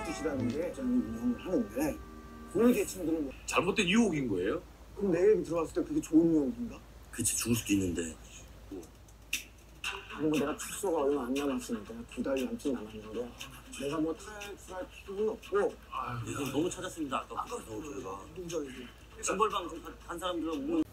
뜻이라는데 저는 운영을 하는데 고위 계층들은 잘못된 유혹인 거예요? 그럼 내 얘기 들어봤을 때 그게 좋은 유혹인가? 그치, 죽을 수도 있는데. 그리고 내가 출소가 얼마 안 남았으니까 2달 남짓 남았는데 내가 뭐 탈출할 필요는 없고 이건 너무 찾았습니다. 아까부터 저희가 인정이지. 징벌방송 간 사람들은 우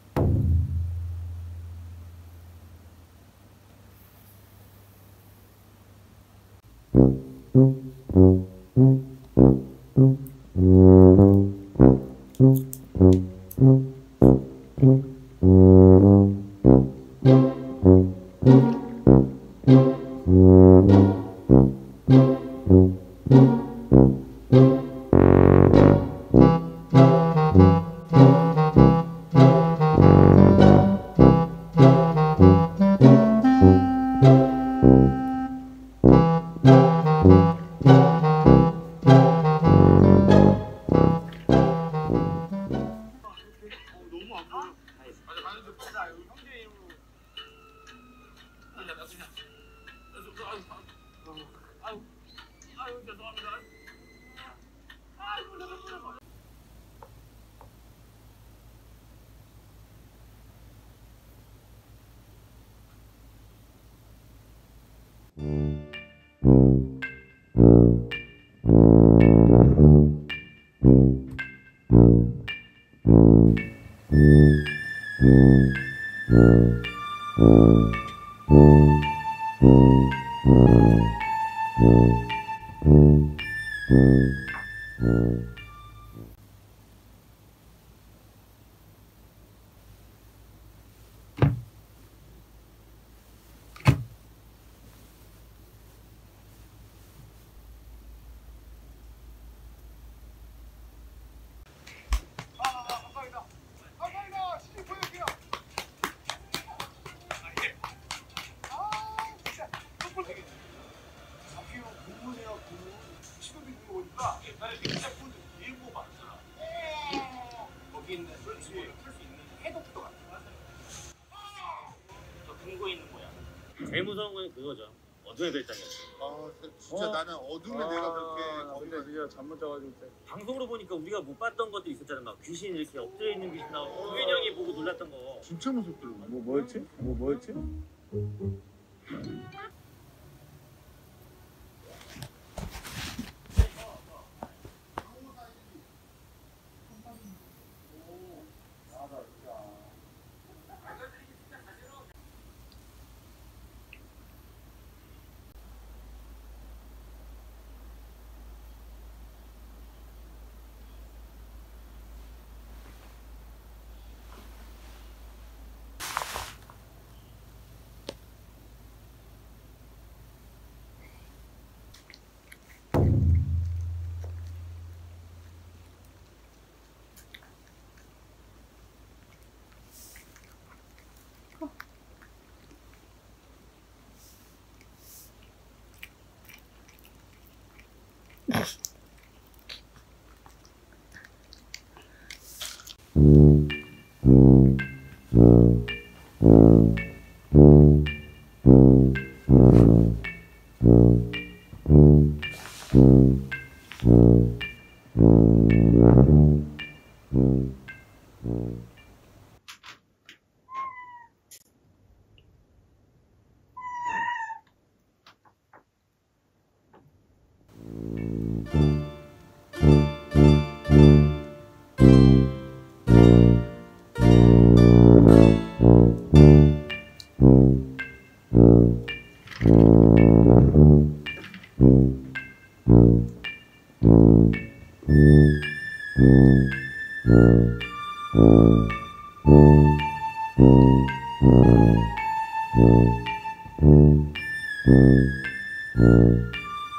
제일 무서운 건 그거죠. 어둠의 별장이었어. 진짜 나는 어둠에 내가 그렇게 근데 진짜 잠못 자가지고 방송으로 보니까 우리가 못 봤던 것들이 있었잖아. 막 귀신 이렇게 엎드려 있는 귀신 나오고 우빈 형이 보고 놀랐던 거. 진짜 무섭더라고. 뭐였지?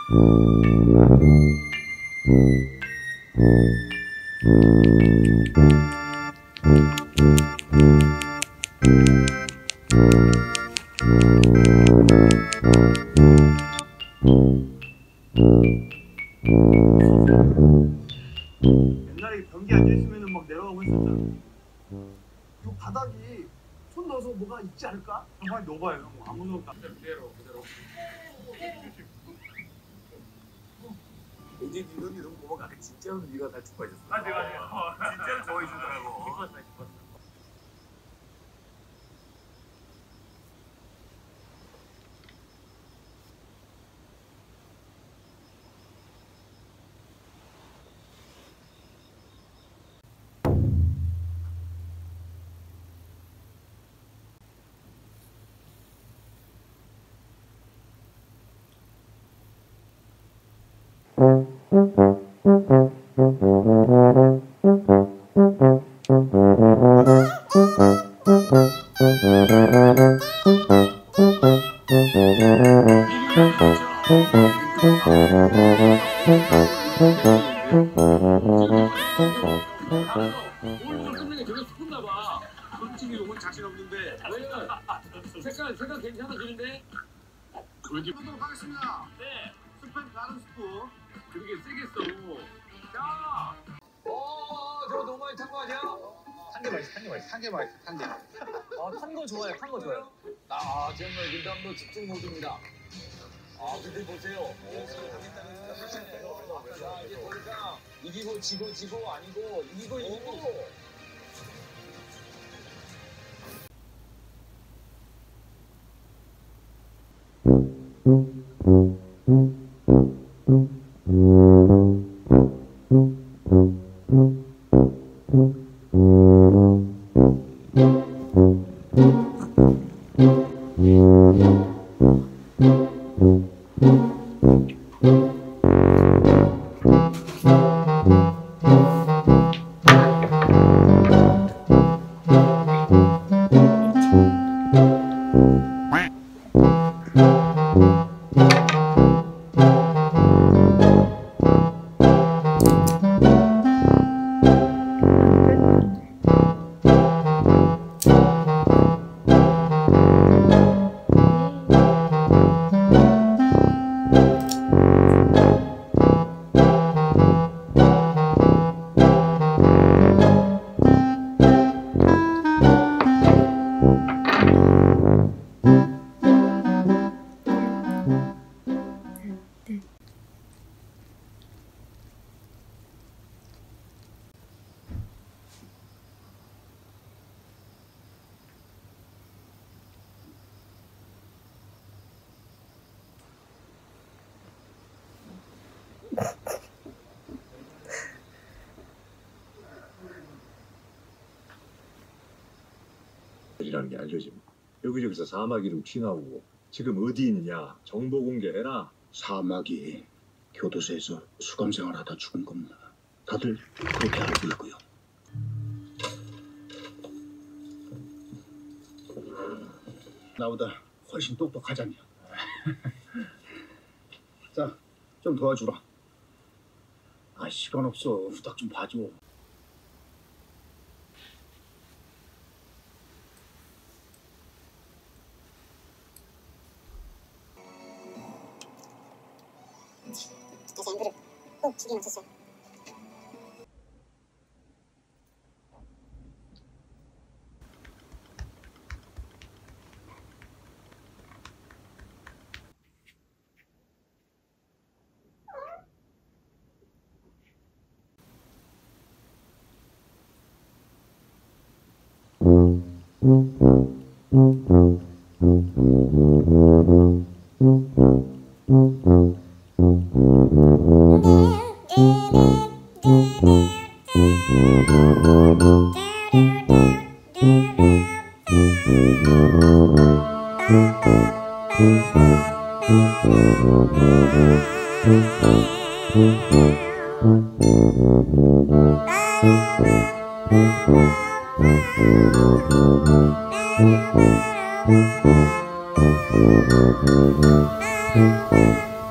옛날에 변기 앉아있으면 막 내려가고 했었잖아. 이 바닥이 손 넣어서 뭐가 있지 않을까? 한번 넣어봐요. 형. 아무도 그대로. 이제 니눈이 너무 고마워. 진짜로 네가 다 축구해줬어. 아 내가 진짜로 좋아해주더라고. 기뻤어. 오늘 끝내기 되게 스푼가 봐. 솔직히 이건 자신 없는데. 왜냐면 색깔 괜찮아지는데? 하도록 하겠습니다. 네. 스팸 가른 스프. 그렇게 세게 써. 야! 저거 너무 많이 탄 거 아니야? 탄게 맛있어. 탄 거 좋아요. 정말 김담도 집중 모드입니다. 근데 보세요. 자, 이제 더 이상 이기고 지고 아니고 이기고. 이라는 게 알려지고 여기저기서 사막 이름 튀나오고 지금 어디 있냐 정보 공개해라. 사마귀 교도소에서 수감 생활하다 죽은 겁니다. 다들 그렇게 알고 있고요. 나보다 훨씬 똑똑하잖냐. 자, 좀 도와주라. 시간 없어. 부탁 좀 봐줘. 다시 앵글을 꼭 두개 맞췄어.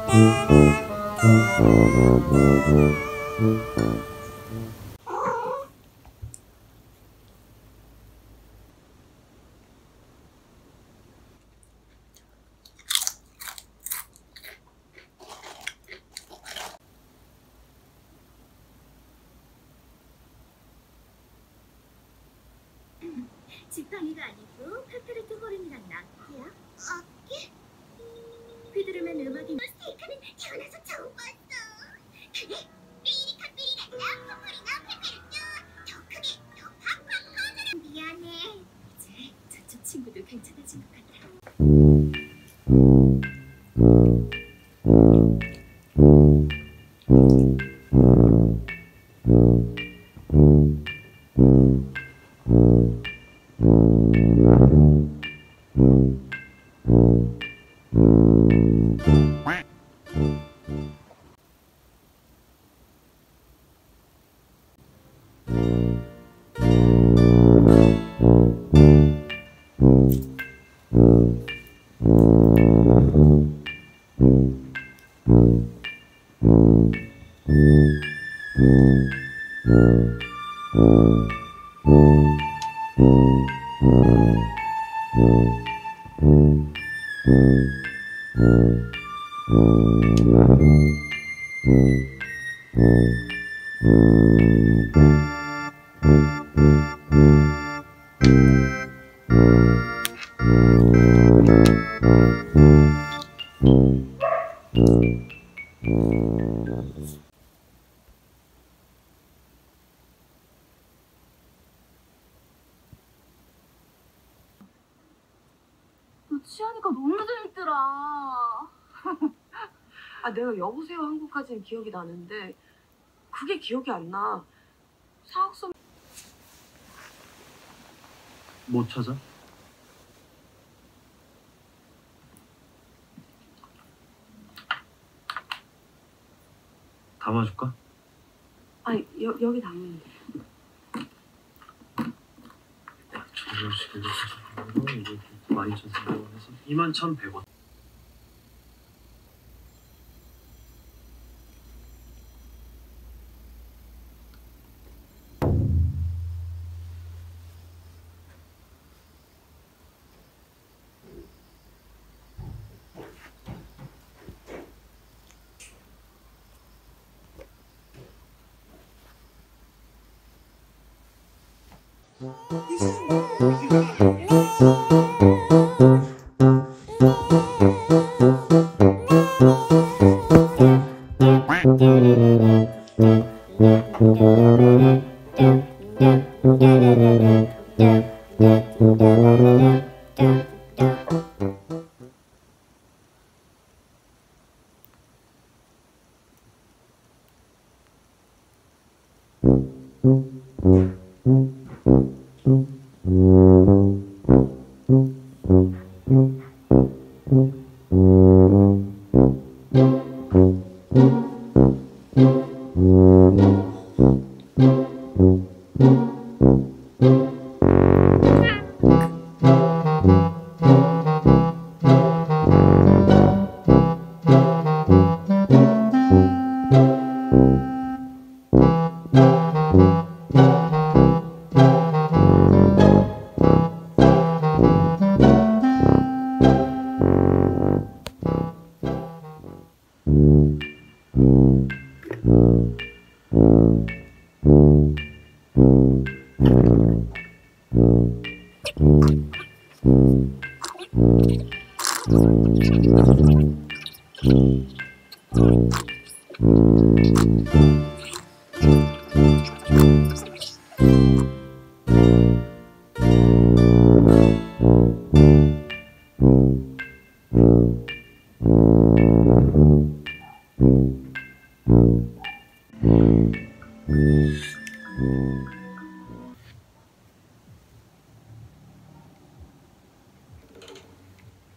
Thank you. 지팡이가 아니고 카카르트 호른이랑 낙지야. 어깨? 휘두르면 음악이 스테이크는 태어나서 처음 봤어. 그래, 삐리카 삐리란다. 포포리나 페페르뇨. 더 크게, 더 팍팍 커져라. 미안해. 이제 저쪽 친구도 괜찮아진 것 같아. 취하니까 너무 재밌더라. 아, 내가 여보세요 한국까지는 기억이 나는데 그게 기억이 안 나. 사학선 못 찾아? 담아줄까? 아니 여기 담으면 돼. 저녁식을 이게 12,300원에서 21,100원.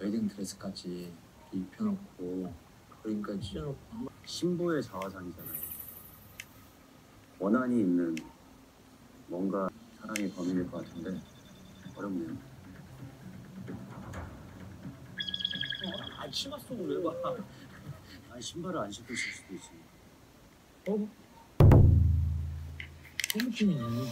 웨딩드레스까지 입혀놓고 그림까지 찢어놓고 신부의 자화상이잖아요. 원한이 있는 뭔가 사랑의 범인일 것 같은데 어렵네요. 치마 속을 왜 봐? 신발을 안 신고 있을 수도 있지. 소모품이네.